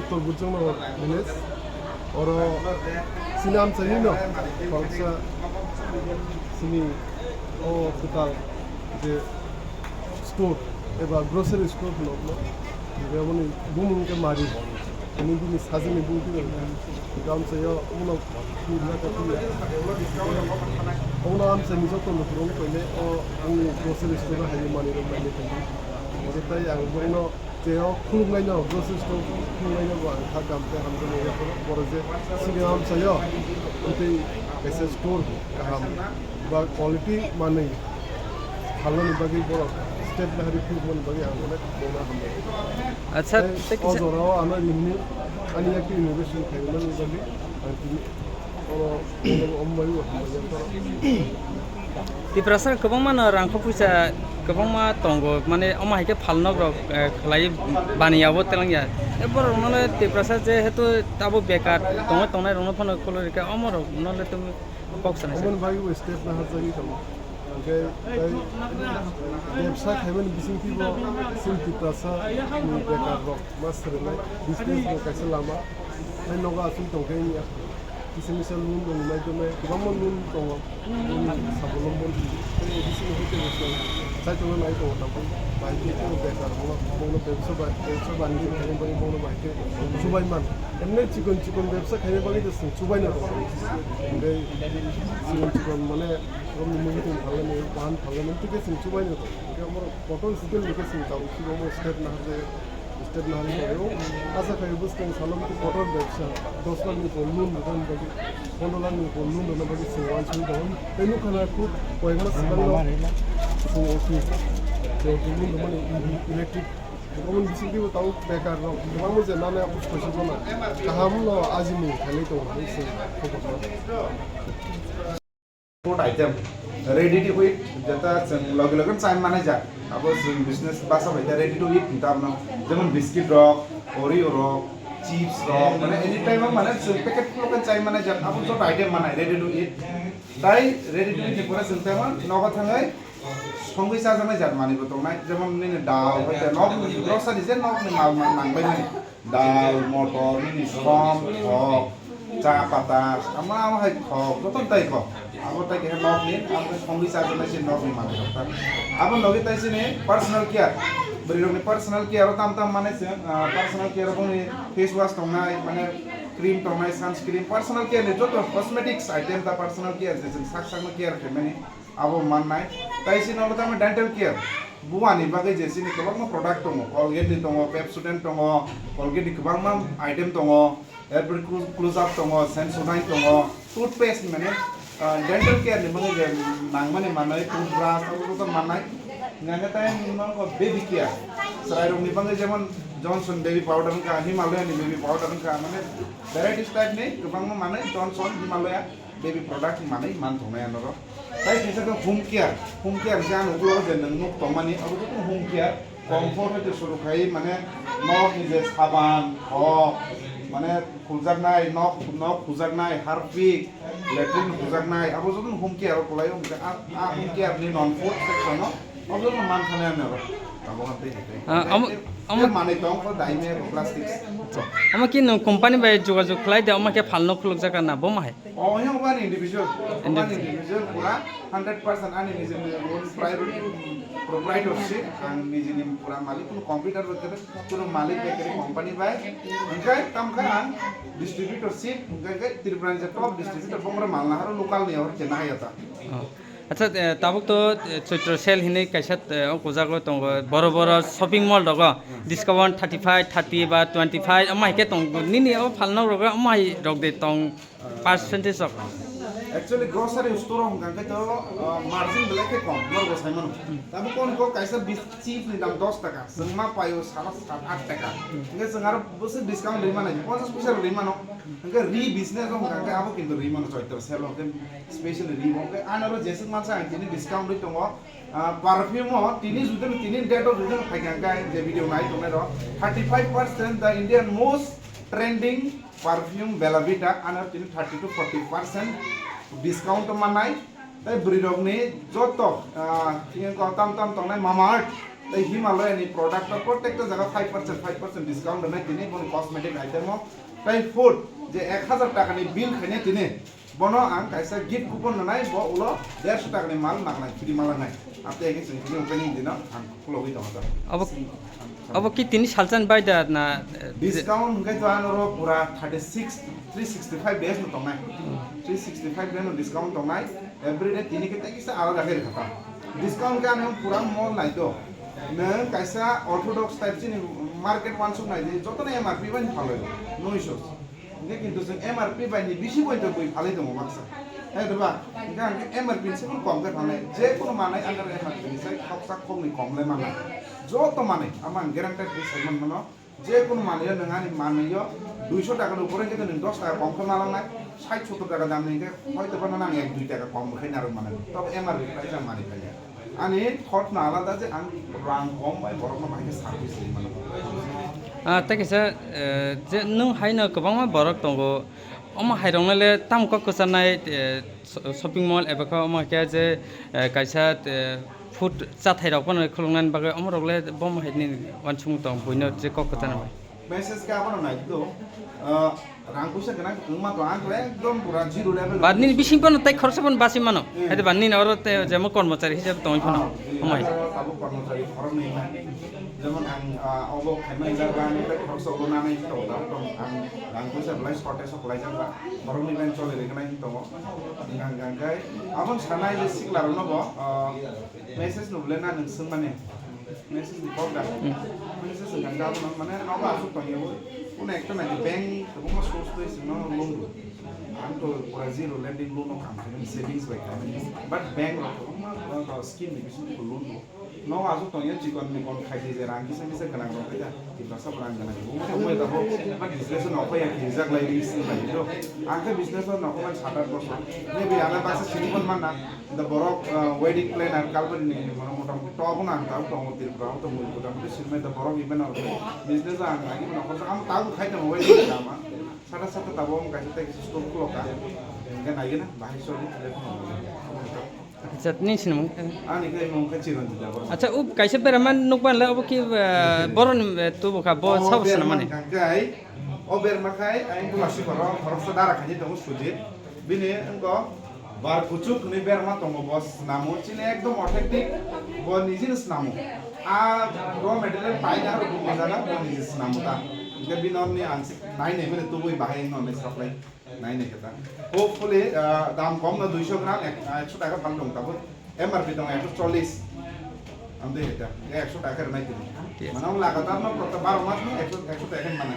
Dr. Bujangno village. Oro sinam sanino falsa sini hospital je store eba grocery store no যেমন বুমুনকে মারি ini bini sajini buti gam saya uno purna ka pia uno am se miso to lukron ko ne o uni grocery store ha mani ro mani ko ore tai ang bono teo khulung ngai no grocery store khulung ngai no ba tha gam te ham ko ne ko bor je sini am saya uti kaise store ka ham ba quality mani halo ni bagi bor step na hari purman bagi ang ne bona ham আচ্ছা অজরাও আমরা নিম্ন আমি একটি innovation খাইলাম বলি আর তিনি অম্বায়ু টিপ্রাসার गोबां मान रांखौ फैसा गोबां मा दंगो माने अमा हाइके फालनो रक खलाय बानियाबो तेलांया एबर नले टिप्रासा जे हेतु ताबो बेकार तंनाय रनो फनो कलरिका अमर नले तुम बक्सना अमन भाई वो स्टेप ना हाजागी दं ओके व्यवसाय खाइबन बिसिंथिबो सिम टिप्रासा नि बेकार रक मासरनाय बिजनेस को कैसे लामा नै नगा असुन तंखैनिया किसिमिसल लुन दं नाय दमे गोबां लुन दं साबलम्बन बिसिनि होते बसो साइतनो नाय दं ताबो बाइके को बेकार बोनो व्यवसाय बानि खाइबन बानि बोनो बाइके सुबाइमान एमने चिकन व्यवसाय खाइबन बानि दसं सुबाइना दं ओमफ्राय चिकन माने रमनि मुंखौ फालानि बान फालानि तिके सिं सुबाइना दं ओमफ्राय हमर फटो स्टिल लिखे सिं ताव सिगो स्टेप ना हाजे स्टेप ना हाजे आशा खाइ बुस्तुं सालम को फटो व्यवसाय 10 लाख नि लुन दं बानि 15 लाख नि लुन दं बानि सिवान सुन दं तेनु खाना को कयमा सिगांनो सिं ओके तो लुन दं माने इलेक्ट्रिक गोबां बिसिंथिबो ताव बेकार दं गोबां मोजां नाना बुस्तु सजना गाहामल' आजिनि खालि दं एसे food item ready to eat जता लगे लगन चाइम माने जा अब बिजनेस बासा भाई रेडी टू ईट ताब न जेमन बिस्किट रक ओरियो रक चिप्स रक माने एनी टाइम माने पैकेट लगन चाइम माने जा अब जो आइटम माने रेडी टू ईट ताई रेडी टू ईट पुरा सिस्टम नगा थाङै संगै जाजानाय जात माने बतंनाय जेमन नि दाल भाई नक ग्रोसरी जे नक नि माल नांबाय माने दाल मटर नि स्पम हक चा पाता आमा हाय खक जतन ताइ खक अब तक है नॉक ने अब संगी साथ में से नॉक नहीं माने सकता अब लगे तैसे ने पर्सनल केयर बरिरो ने पर्सनल केयर ताम ताम माने से पर्सनल केयर को फेस वॉश तोंनाय माने क्रीम तोंनाय सनस्क्रीन पर्सनल केयर ने जो तो कॉस्मेटिक्स आइटम ता पर्सनल केयर से साक साक में केयर के माने अब माननाय तैसे न लगे में डेंटल केयर बुवानी बागै जेसि नि गोबां प्रोडक्ट दङ कलगेट नि दङ पेप्सोडेंट दङ कलगेट नि गोबां आइटम दङ एरबर क्लोजअप दङ सेंसोडाइन दङ टूथपेस्ट माने डेंटल केयर नि मंगे नांगमाने मानाय टूथब्रश अब तो मानाय नांगे ताय नंग बेबी केयर सरायरं नि बंगे जेमन जॉनसन बेबी पाउडर का हिमालयन बेबी पाउडर का माने वैरायटीज टाइप नि गोबां माने जॉनसन हिमालय बेबी प्रोडक्ट माने मान थंनाय नरो ताय किसे होम केयर जान उगलो जे नंग तमानि अब तो होम केयर कम्फर्ट होते शुरू खाई माने नक नि जे साबान ह माने खुजारनाय नक खुजारनाय हार्पिक लेट्रिन खुजारनाय अब जो home care coli home care नि नन फूड सेक्शन अब जो मान खाने न अब हते हम माने तो दाइमे प्लास्टिक्स हम कि कंपनी बाय जोगाजोग खलाय दे हम के फालनो खुलक जाका ना बम हाय यो वन इंडिविजुअल पूरा 100% आनि निजेनि ओन प्राइवेट प्रोप्राइटरशिप आं निजेनि पूरा मालिक कुनो कंप्यूटर बकर कुनो मालिक बेकरी कंपनी बाय ओंखाय तामखा आं डिस्ट्रीब्यूटरशिप ओंखाय त्रिपुरा जे टॉप डिस्ट्रीब्यूटर बमरा मालना हारो लोकल नि और केना हायता अच्छा ताबुक तो चैत्र सेल हिने कैसा कोजागो तंग बड़ बड़ शॉपिंग मॉल दग डिस्काउंट 35 30 बा 25 अमाय के तंग निनि अब फालना रग अमाय रग दे तंग percentage of actually grocery store हम गंगे तो मार्जिन ब्लैक के कम मरगो साइमन तब कोन को कैसे चीप नि दाम 10 টাকা संगमा पायो 7-8 টাকা इंगे संगार बस डिस्काउंट रे माने 50% रे मानो इंगे री बिजनेस हम गंगे आबो किंतु री मानो चैत्र सेल हम स्पेशली री हम आनारो जेसे मानसा आंतिनि डिस्काउंट रे तंग परफ्यूम हो तिनि जुदे तिनि डेट जुदे फाइगांगा जे वीडियो नाइ तमे रो 35% the Indian most trending perfume Bella Vita आनार तिनि 30 to 40% डिस्काउंट मानाय ताई ब्रिडोग नि जतो इं को ताम तंनाय मामाआर्थ তাই হিমালয়ানি প্রোডাক্ট প্রত্যেকটা জায়গা 5% ডিসকাউন্ট নাই তিনি কোন কসমেটিক আইটেম তাই ফুড যে 1000 টাকা নি বিল খাইনে তিনি বনো আং কাইসা গিফট কুপন নাই ব উলো 150 টাকা নি মাল নাগনাই ফ্রি মাল নাই আপনি একে সিনি ওপেনিং দিন আং খুলবি দङ अब कि तिनी सालचान बायदा ना डिस्काउंट गै तो आनो पूरा 365 डेज न तंगनाय 365 डेज न डिस्काउंट तंगनाय एवरीडे तिनी के तकिसा आलादा गै खता डिस्काउंट का ने पूरा मॉल नाय तो न कैसा ऑर्थोडॉक्स टाइप चिनि मार्केट वान सुक नाय जतने एमआरपी बानि फालो नो इश्यूज ने किन्तु जों एमआरपी बानि बिसि बयतो बय फालै दङ माखसा ए दबा गां एमआरपी से कम के फानै जे कोनो मानै अंडर एमआरपी से खपसा खमनि कमले मानै যত মানে আমার গ্যারান্টেড সেগমেন্ট মানে যে কোনো মানে নঙানি মানইयो 200 টাকার উপরে যদি 10 টাকা কম করে মালাং নাই 60 70 টাকা দাম নিকে হয়তো বানা না 1 2 টাকা কম খাই না আর মানে তবে এমআরপি প্রাইস আম মানি খাই আনি থট না আলাদা যে আং রাং কম বাই বরক না বাকি সার্ভিস মানে ताकिसा जे नों हायनो गोबां बरक दङ अमा हायरंले ताम ककसानाय शपिं मल एबा अमा के जे कायसा फुड जाथायराव पन खुलुंनान बागै अमरगले बम हायनि वानसुं दं बयनो जे ककसाना मेसेज का आपन नाय तो रां पैसा गना उमा तो आं एकदम पूरा जीरो लेवल बादनि बिसिं पन ताइ खरसा पन बासि मानो हायदे बादनि और जे म कर्मचारी हिसाब दं पन अमाय ताबो कर्मचारी खरम नै যেমন আং অব খাইমাই জারবা নিতে খরচ হলো না নাই তো দাম আং রাং পয়সা বলাই শর্টেজ সপ্লাই জারবা বরং ইভেন্ট চলে রেখনাই তো গাং গাंगाय আমন সানাই যে সিগলার নব মেসেজ নবলে না নসং মানে মেসেজ দি পগা মেসেজ গাंगा মানে নবা আসু পাইও কোন একটা না ব্যাংক তো মো সোর্স তো ইস নো লোন আম তো পুরা জিরো লেন্ডিং লোন ও cum savings by but bank র scheme ni bisu ko loan no azu to yan chikon ni kon khai je rang kisa kisa kana ko ta ti ba sab rang kana ko mo ta ho ba business no ko ya ki jak lai ri sin lai do anga business no ko man 7-8 ne bi ana pase silikon man na the borok wedding planner kalbar ni mono motam top na ta to mo tir pra to mo ko ta mo sin me the borok even or business anga ni no ko am ta khai ta wedding kama sata sata ta bom ka ta stop ko ka ga na ge na bahai so ni जतनि सिनम ani kai mong ka chiron da bor अच्छा उ काइसे बेरामान नकबान ला अब कि बरन तु बखा ब सबस न माने kai ober makai ai ko lasi koro khorsa dara khani to suje bine ngo bar kuchuk ni ber ma to bos namo chile ekdom authentic bo nijis namo a raw material pai na ro ko jana bo nijis namo ta ke binon ni ansi nai ne mene tu boi bahai no ne supply nai ne kata hopefully দাম কম না 200 গ্রাম 100 টাকা পান দং তাবো MRP দং 140 আমদে এটা 100 টাকার নাই তুমি মানে লাগাতার না প্রতি 12 মাস 100 টাকা মানে